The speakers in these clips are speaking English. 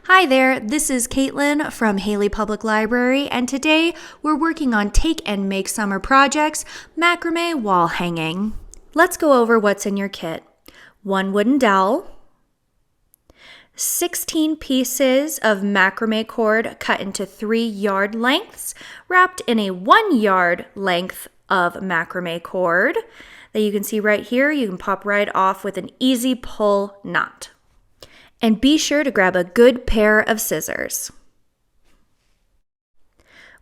Hi there, this is Caitlin from Haley Public Library, and today we're working on Take and Make Summer Projects, Macrame Wall Hanging. Let's go over what's in your kit. 1 wooden dowel, 16 pieces of macrame cord cut into 3-yard lengths, wrapped in a 1-yard length of macrame cord that you can see right here. You can pop right off with an easy pull knot. And be sure to grab a good pair of scissors.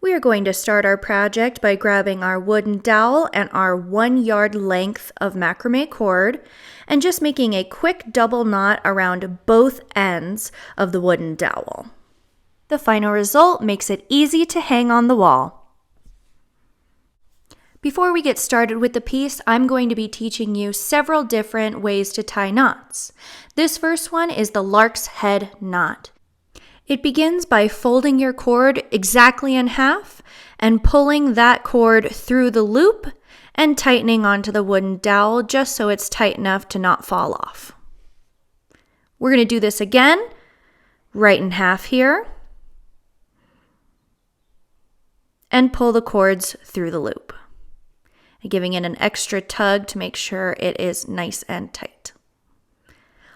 We are going to start our project by grabbing our wooden dowel and our 1-yard length of macrame cord and just making a quick double knot around both ends of the wooden dowel. The final result makes it easy to hang on the wall. Before we get started with the piece, I'm going to be teaching you several different ways to tie knots. This first one is the lark's head knot. It begins by folding your cord exactly in half and pulling that cord through the loop and tightening onto the wooden dowel just so it's tight enough to not fall off. We're going to do this again, right in half here, and pull the cords through the loop, giving it an extra tug to make sure it is nice and tight.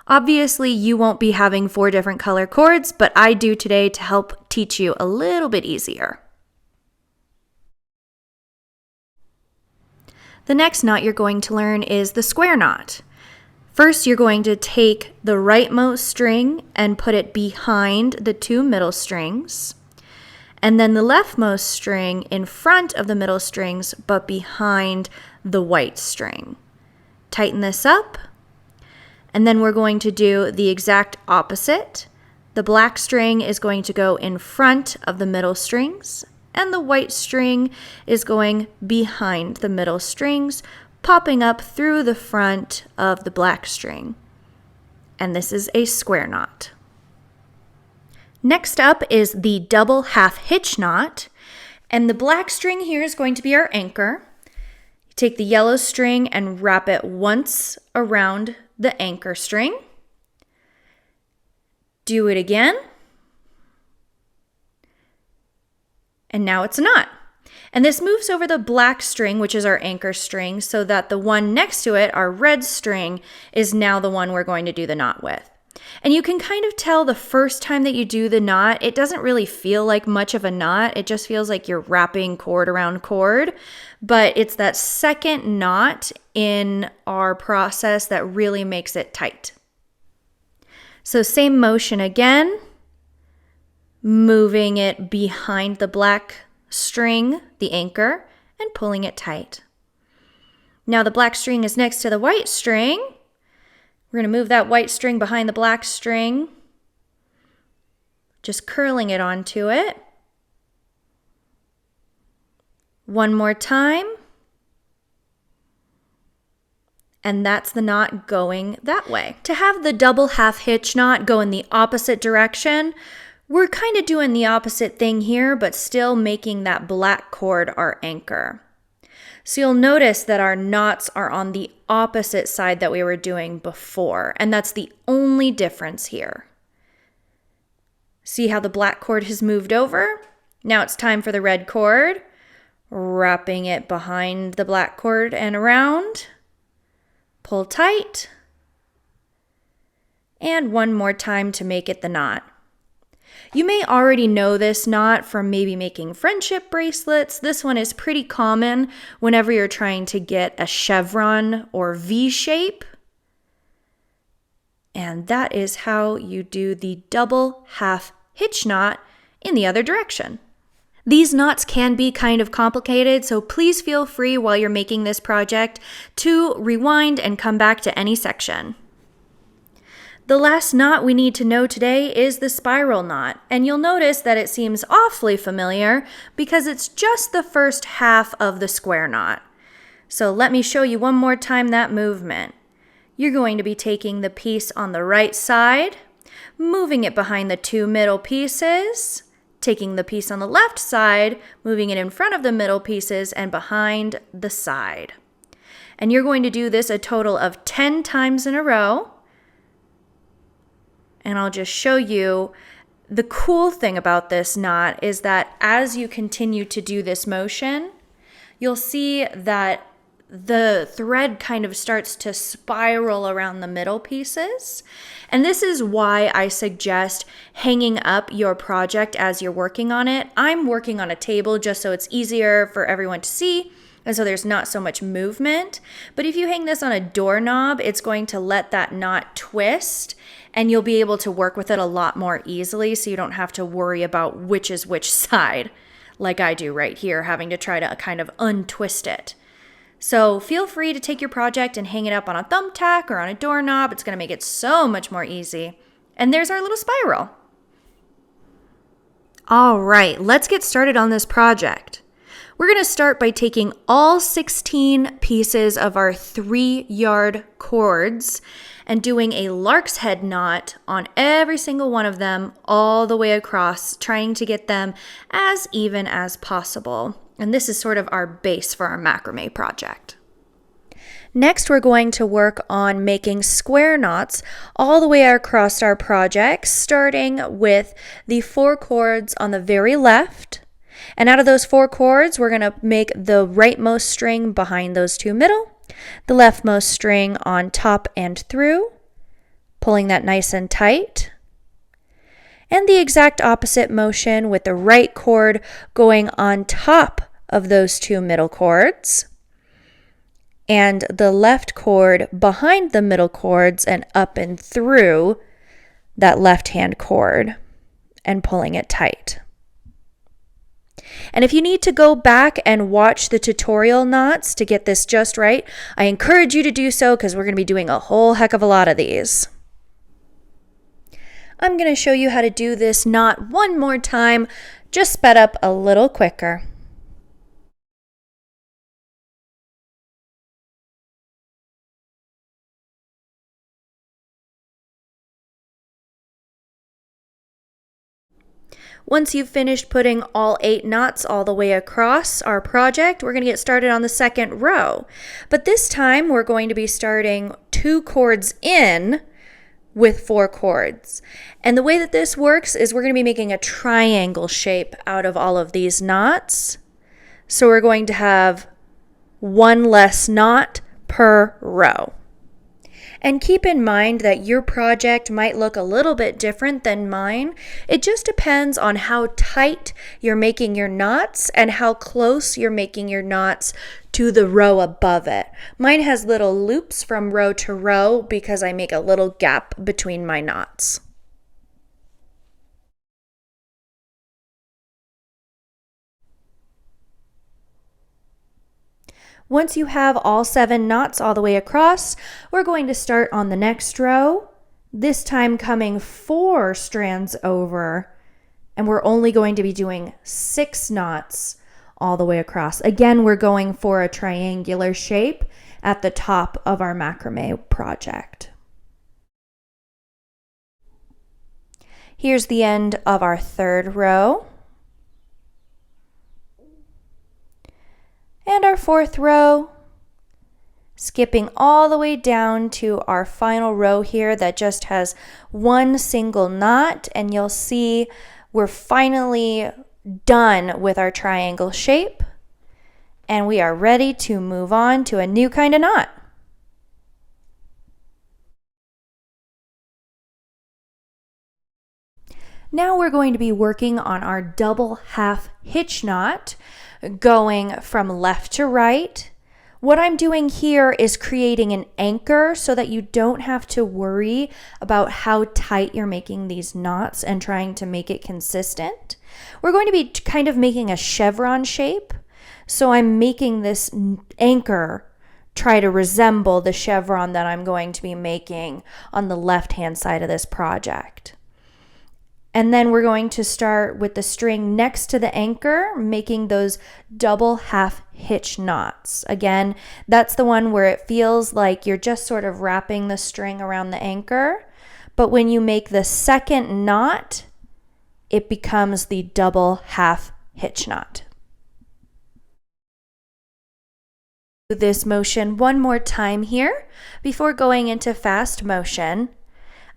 Obviously, you won't be having 4 different color cords, but I do today to help teach you a little bit easier. The next knot you're going to learn is the square knot. First, you're going to take the rightmost string and put it behind the 2 middle strings, and then the leftmost string in front of the middle strings, but behind the white string. Tighten this up, and then we're going to do the exact opposite. The black string is going to go in front of the middle strings, and the white string is going behind the middle strings, popping up through the front of the black string. And this is a square knot. Next up is the double half hitch knot, and the black string here is going to be our anchor. Take the yellow string and wrap it once around the anchor string. Do it again. And now it's a knot. And this moves over the black string, which is our anchor string, so that the one next to it, our red string, is now the one we're going to do the knot with. And you can kind of tell the first time that you do the knot, it doesn't really feel like much of a knot. It just feels like you're wrapping cord around cord. But it's that second knot in our process that really makes it tight. So same motion again, moving it behind the black string, the anchor, and pulling it tight. Now the black string is next to the white string. We're going to move that white string behind the black string, just curling it onto it. One more time. And that's the knot going that way. To have the double half hitch knot go in the opposite direction, we're kind of doing the opposite thing here, but still making that black cord our anchor. So you'll notice that our knots are on the opposite side that we were doing before, and that's the only difference here. See how the black cord has moved over? Now it's time for the red cord, wrapping it behind the black cord and around. Pull tight, and one more time to make it the knot. You may already know this knot from maybe making friendship bracelets. This one is pretty common whenever you're trying to get a chevron or V shape. And that is how you do the double half hitch knot in the other direction. These knots can be kind of complicated, so please feel free while you're making this project to rewind and come back to any section. The last knot we need to know today is the spiral knot, and you'll notice that it seems awfully familiar because it's just the first half of the square knot. So let me show you one more time that movement. You're going to be taking the piece on the right side, moving it behind the 2 middle pieces, taking the piece on the left side, moving it in front of the middle pieces and behind the side. And you're going to do this a total of 10 times in a row. And I'll just show you the cool thing about this knot is that as you continue to do this motion, you'll see that the thread kind of starts to spiral around the middle pieces. And this is why I suggest hanging up your project as you're working on it. I'm working on a table just so it's easier for everyone to see, and so there's not so much movement. But if you hang this on a doorknob, it's going to let that knot twist, and you'll be able to work with it a lot more easily, so you don't have to worry about which is which side, like I do right here, having to try to kind of untwist it. So feel free to take your project and hang it up on a thumbtack or on a doorknob. It's going to make it so much more easy. And there's our little spiral. All right, let's get started on this project. We're going to start by taking all 16 pieces of our 3-yard cords and doing a lark's head knot on every single one of them all the way across, trying to get them as even as possible. And this is sort of our base for our macrame project. Next, we're going to work on making square knots all the way across our project, starting with the 4 cords on the very left. And out of those 4 cords, we're going to make the rightmost string behind those 2 middle, the leftmost string on top and through, pulling that nice and tight. And the exact opposite motion with the right cord going on top of those 2 middle cords, and the left cord behind the middle cords and up and through that left hand cord and pulling it tight. And if you need to go back and watch the tutorial knots to get this just right, I encourage you to do so because we're going to be doing a whole heck of a lot of these. I'm going to show you how to do this knot one more time, just sped up a little quicker. Once you've finished putting all 8 knots all the way across our project, we're going to get started on the second row. But this time we're going to be starting 2 cords in with 4 cords. And the way that this works is we're going to be making a triangle shape out of all of these knots. So we're going to have 1 less knot per row. And keep in mind that your project might look a little bit different than mine. It just depends on how tight you're making your knots and how close you're making your knots to the row above it. Mine has little loops from row to row because I make a little gap between my knots. Once you have all 7 knots all the way across, we're going to start on the next row, this time coming 4 strands over, and we're only going to be doing 6 knots all the way across. Again, we're going for a triangular shape at the top of our macrame project. Here's the end of our 3rd row. And our 4th row, skipping all the way down to our final row here that just has 1 single knot, and you'll see we're finally done with our triangle shape, and we are ready to move on to a new kind of knot. Now we're going to be working on our double half hitch knot, going from left to right. What I'm doing here is creating an anchor so that you don't have to worry about how tight you're making these knots and trying to make it consistent. We're going to be kind of making a chevron shape. So I'm making this anchor try to resemble the chevron that I'm going to be making on the left-hand side of this project. And then we're going to start with the string next to the anchor, making those double half hitch knots. Again, that's the one where it feels like you're just sort of wrapping the string around the anchor. But when you make the second knot, it becomes the double half hitch knot. Do this motion one more time here before going into fast motion.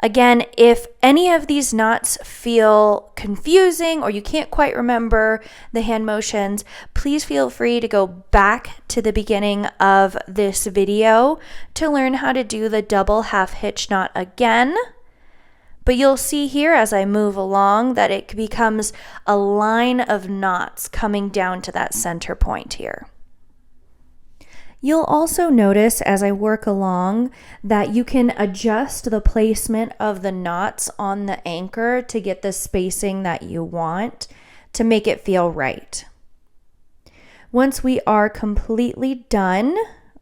Again, if any of these knots feel confusing or you can't quite remember the hand motions, please feel free to go back to the beginning of this video to learn how to do the double half hitch knot again. But you'll see here as I move along that it becomes a line of knots coming down to that center point here. You'll also notice as I work along that you can adjust the placement of the knots on the anchor to get the spacing that you want to make it feel right. Once we are completely done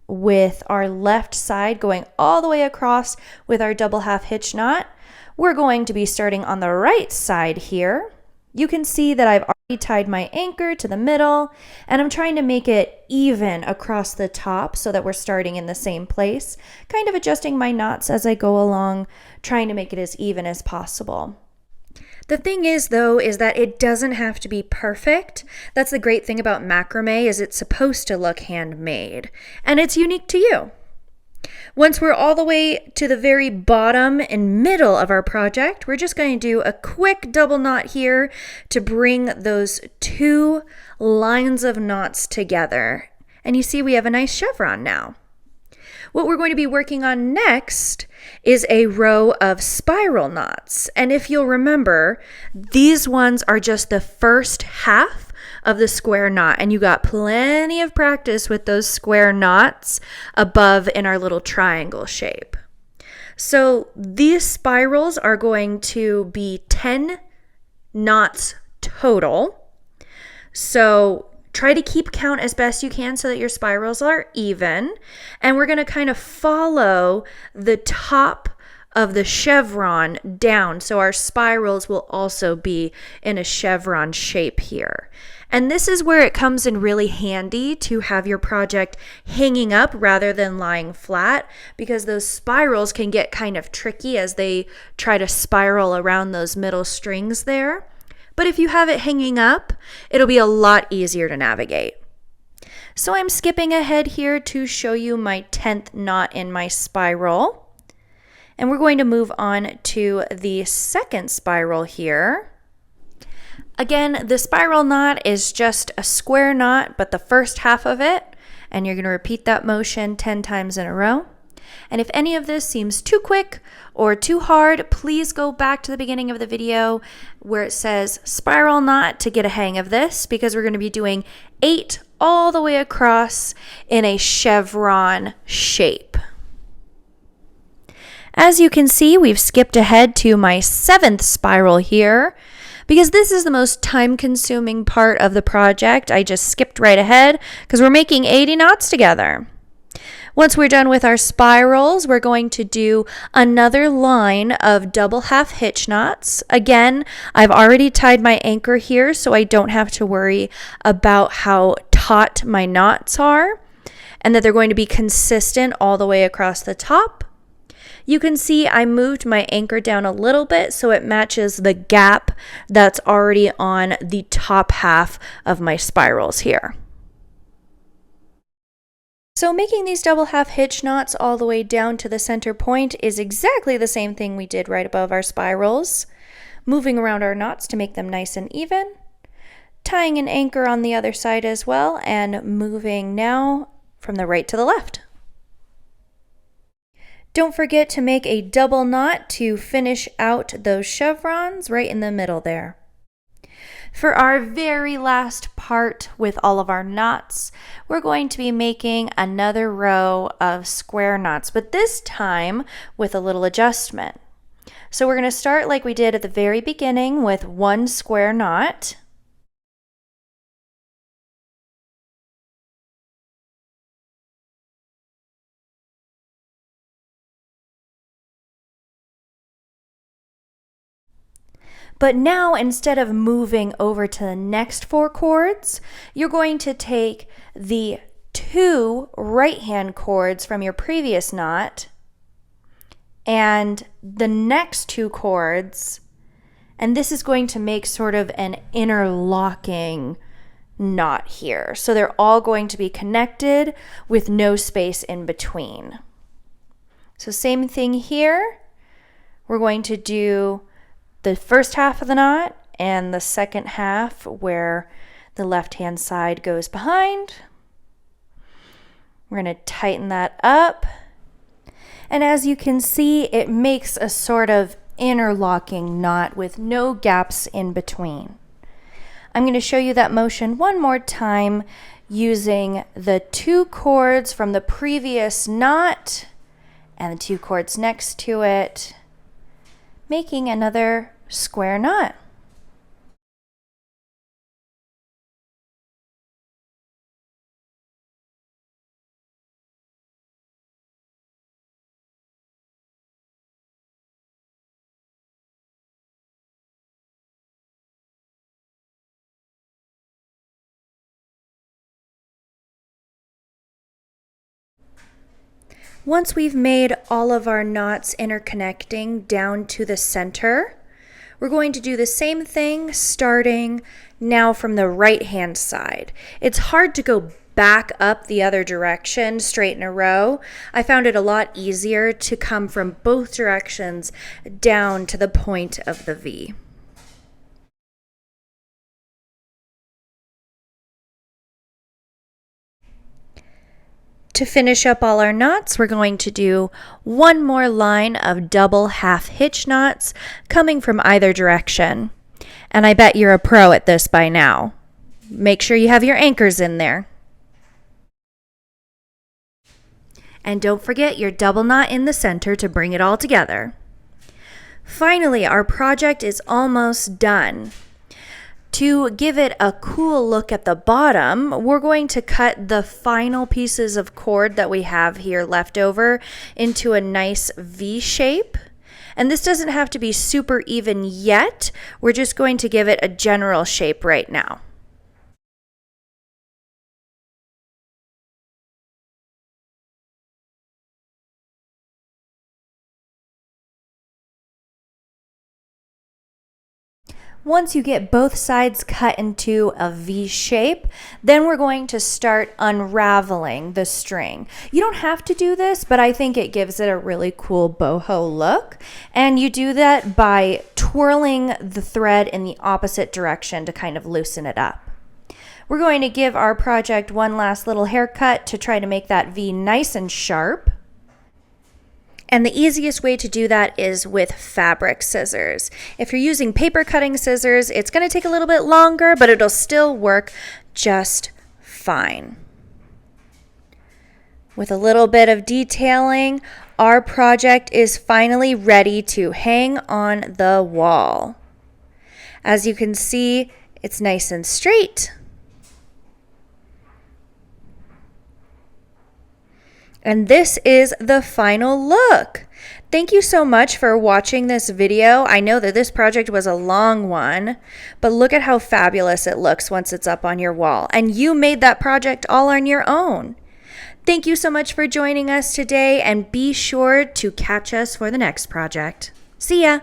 with our left side going all the way across with our double half hitch knot, we're going to be starting on the right side here. You can see that I've already tied my anchor to the middle, and I'm trying to make it even across the top so that we're starting in the same place, kind of adjusting my knots as I go along, trying to make it as even as possible. The thing is, though, is that it doesn't have to be perfect. That's the great thing about macrame, is it's supposed to look handmade, and it's unique to you. Once we're all the way to the very bottom and middle of our project, we're just going to do a quick double knot here to bring those two lines of knots together. And you see we have a nice chevron now. What we're going to be working on next is a row of spiral knots. And if you'll remember, these ones are just the first half of the square knot, and you got plenty of practice with those square knots above in our little triangle shape. So these spirals are going to be 10 knots total. So try to keep count as best you can so that your spirals are even, and we're going to kind of follow the top of the chevron down, so our spirals will also be in a chevron shape here. And this is where it comes in really handy to have your project hanging up rather than lying flat, because those spirals can get kind of tricky as they try to spiral around those middle strings there. But if you have it hanging up, it'll be a lot easier to navigate. So I'm skipping ahead here to show you my 10th knot in my spiral. And we're going to move on to the second spiral here. Again, the spiral knot is just a square knot, but the first half of it, and you're going to repeat that motion 10 times in a row. And if any of this seems too quick or too hard, please go back to the beginning of the video where it says spiral knot to get a hang of this, because we're going to be doing 8 all the way across in a chevron shape. As you can see, we've skipped ahead to my 7th spiral here, because this is the most time-consuming part of the project. I just skipped right ahead because we're making 80 knots together. Once we're done with our spirals, we're going to do another line of double half hitch knots. Again, I've already tied my anchor here, so I don't have to worry about how taut my knots are, and that they're going to be consistent all the way across the top. You can see I moved my anchor down a little bit so it matches the gap that's already on the top half of my spirals here. So making these double half hitch knots all the way down to the center point is exactly the same thing we did right above our spirals. Moving around our knots to make them nice and even. Tying an anchor on the other side as well, and moving now from the right to the left. Don't forget to make a double knot to finish out those chevrons right in the middle there. For our very last part with all of our knots, we're going to be making another row of square knots, but this time with a little adjustment. So we're going to start like we did at the very beginning with 1 square knot. But now, instead of moving over to the next 4 cords, you're going to take the 2 right-hand cords from your previous knot and the next 2 cords, and this is going to make sort of an interlocking knot here. So they're all going to be connected with no space in between. So same thing here. we're going to do the first half of the knot and the second half where the left-hand side goes behind. We're going to tighten that up. And as you can see, it makes a sort of interlocking knot with no gaps in between. I'm going to show you that motion one more time using the 2 cords from the previous knot and the 2 cords next to it, making another square knot. Once we've made all of our knots interconnecting down to the center, we're going to do the same thing starting now from the right-hand side. It's hard to go back up the other direction straight in a row. I found it a lot easier to come from both directions down to the point of the V. To finish up all our knots, we're going to do one more line of double half hitch knots coming from either direction. And I bet you're a pro at this by now. Make sure you have your anchors in there. And don't forget your double knot in the center to bring it all together. Finally, our project is almost done. To give it a cool look at the bottom, we're going to cut the final pieces of cord that we have here left over into a nice V shape. And this doesn't have to be super even yet. We're just going to give it a general shape right now. Once you get both sides cut into a V shape, then we're going to start unraveling the string. You don't have to do this, but I think it gives it a really cool boho look. And you do that by twirling the thread in the opposite direction to kind of loosen it up. We're going to give our project one last little haircut to try to make that V nice and sharp. And the easiest way to do that is with fabric scissors. If you're using paper cutting scissors, it's going to take a little bit longer, but it'll still work just fine. With a little bit of detailing, our project is finally ready to hang on the wall. As you can see, it's nice and straight. And this is the final look. Thank you so much for watching this video. I know that this project was a long one, but look at how fabulous it looks once it's up on your wall. And you made that project all on your own. Thank you so much for joining us today, and be sure to catch us for the next project. See ya!